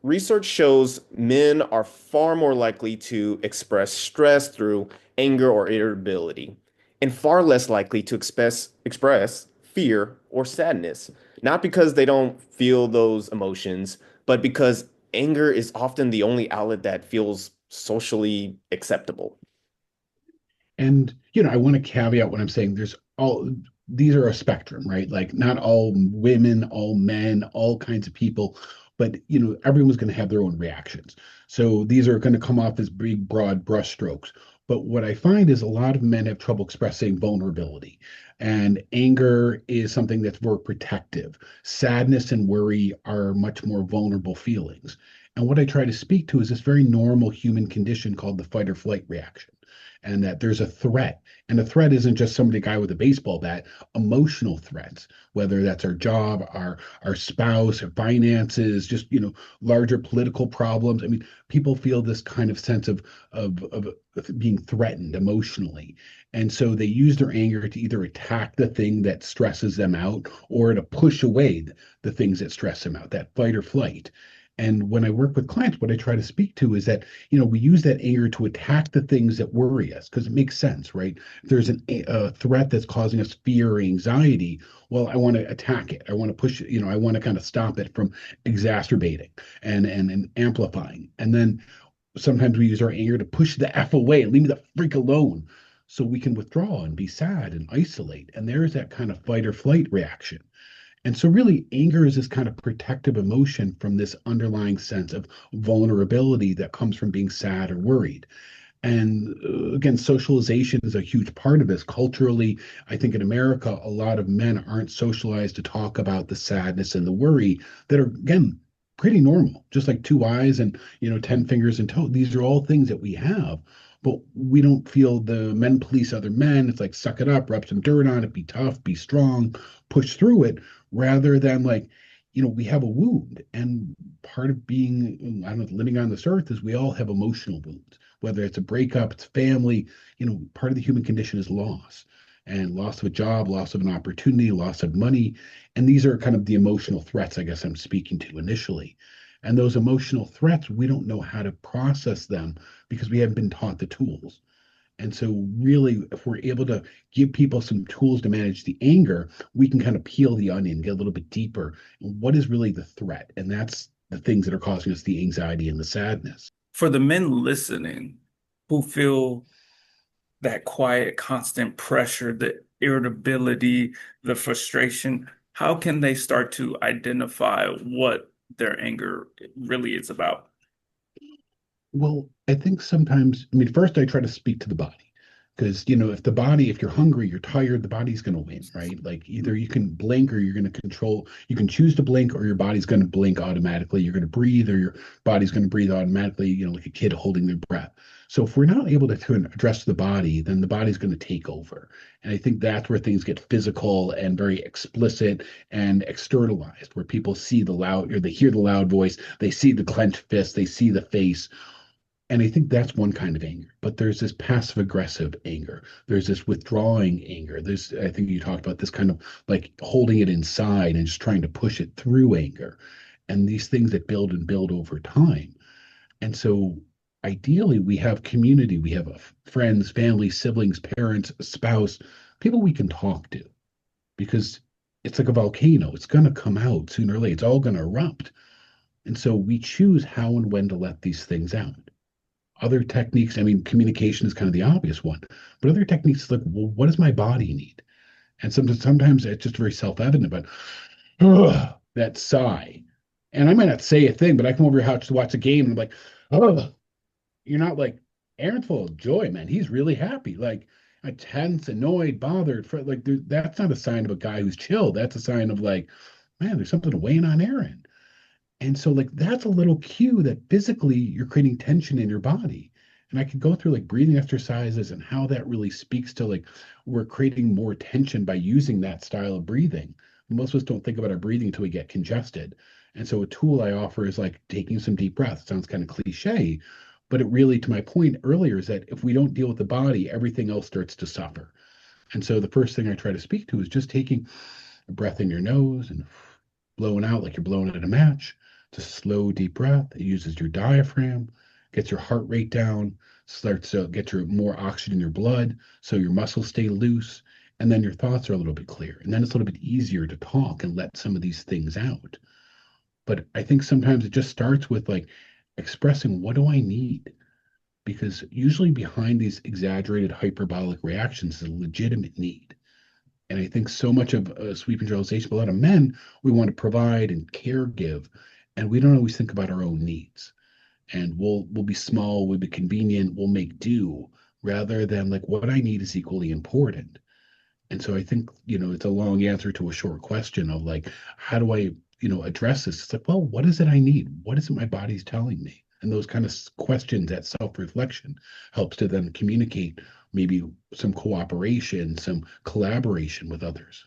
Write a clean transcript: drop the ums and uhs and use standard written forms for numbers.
Research shows men are far more likely to express stress through anger or irritability, and far less likely to express fear or sadness, not because they don't feel those emotions, but because anger is often the only outlet that feels socially acceptable. And, I want to caveat when I'm saying these are a spectrum, right? Like not all women, all men, all kinds of people, but, everyone's going to have their own reactions. So these are going to come off as big, broad brushstrokes. But what I find is a lot of men have trouble expressing vulnerability. And anger is something that's more protective. Sadness and worry are much more vulnerable feelings. And what I try to speak to is this very normal human condition called the fight or flight reaction, and that there's a threat. And the threat isn't just somebody guy with a baseball bat, emotional threats, whether that's our job, our spouse, our finances, just larger political problems. I mean, people feel this kind of sense of being threatened emotionally. And so they use their anger to either attack the thing that stresses them out or to push away the things that stress them out, that fight or flight. And when I work with clients, what I try to speak to is that, we use that anger to attack the things that worry us because it makes sense, right? If there's a threat that's causing us fear or anxiety, well, I want to attack it. I want to push it, I want to kind of stop it from exacerbating and amplifying. And then sometimes we use our anger to push the F away and leave me the freak alone so we can withdraw and be sad and isolate. And there's that kind of fight or flight reaction. And so, really, anger is this kind of protective emotion from this underlying sense of vulnerability that comes from being sad or worried. And again, socialization is a huge part of this. Culturally, I think in America, a lot of men aren't socialized to talk about the sadness and the worry that are, again, pretty normal, just like two eyes and, 10 fingers and toe. These are all things that we have, but we don't feel the men police other men. It's like, suck it up, rub some dirt on it, be tough, be strong, push through it, rather than like, we have a wound. And part of being, I don't know, living on this earth is we all have emotional wounds, whether it's a breakup, it's family, part of the human condition is loss, and loss of a job, loss of an opportunity, loss of money. And these are kind of the emotional threats, I guess I'm speaking to initially. And those emotional threats, we don't know how to process them because we haven't been taught the tools. And so, really, if we're able to give people some tools to manage the anger, we can kind of peel the onion, get a little bit deeper. And what is really the threat? And that's the things that are causing us the anxiety and the sadness. For the men listening who feel that quiet, constant pressure, the irritability, the frustration, how can they start to identify what their anger really is about? Well, I think sometimes, I mean, first I try to speak to the body because, if you're hungry, you're tired, the body's going to win, right? Like either you can blink or you're going to control, you can choose to blink or your body's going to blink automatically. You're going to breathe or your body's going to breathe automatically, like a kid holding their breath. So if we're not able to address the body, then the body's going to take over. And I think that's where things get physical and very explicit and externalized, where people see the loud or they hear the loud voice, they see the clenched fist, they see the face. And I think that's one kind of anger. But there's this passive aggressive anger. There's this withdrawing anger. I think you talked about this kind of like holding it inside and just trying to push it through anger. And these things that build and build over time. And so ideally, we have community, we have friends, family, siblings, parents, a spouse, people we can talk to because it's like a volcano. It's going to come out sooner or later. It's all going to erupt. And so we choose how and when to let these things out. Other techniques, I mean, communication is kind of the obvious one, but other techniques like, well, what does my body need? And sometimes it's just very self-evident, but that sigh. And I might not say a thing, but I come over your house to watch a game and I'm like, oh, you're not like, Aaron's full of joy, man. He's really happy. Like, tense, annoyed, bothered. Like, that's not a sign of a guy who's chill. That's a sign of like, man, there's something weighing on Aaron. And so, like, that's a little cue that physically you're creating tension in your body. And I could go through like breathing exercises and how that really speaks to like we're creating more tension by using that style of breathing. Most of us don't think about our breathing until we get congested. And so, a tool I offer is like taking some deep breaths. Sounds kind of cliche, but it really, to my point earlier, is that if we don't deal with the body, everything else starts to suffer. And so, the first thing I try to speak to is just taking a breath in your nose and blowing out like you're blowing at a match. It's a slow, deep breath. It uses your diaphragm, gets your heart rate down, starts to get your more oxygen in your blood, so your muscles stay loose, and then your thoughts are a little bit clear. And then it's a little bit easier to talk and let some of these things out. But I think sometimes it just starts with like expressing, what do I need? Because usually behind these exaggerated hyperbolic reactions is a legitimate need. And I think so much of sweeping generalization, a lot of men, we want to provide and care give, and we don't always think about our own needs. And we'll be small, we'll be convenient, we'll make do, rather than like what I need is equally important. And so I think, it's a long answer to a short question of like, how do I, address this? It's like, well, what is it I need? What is it my body's telling me? And those kind of questions, that self-reflection helps to then communicate maybe some cooperation, some collaboration with others.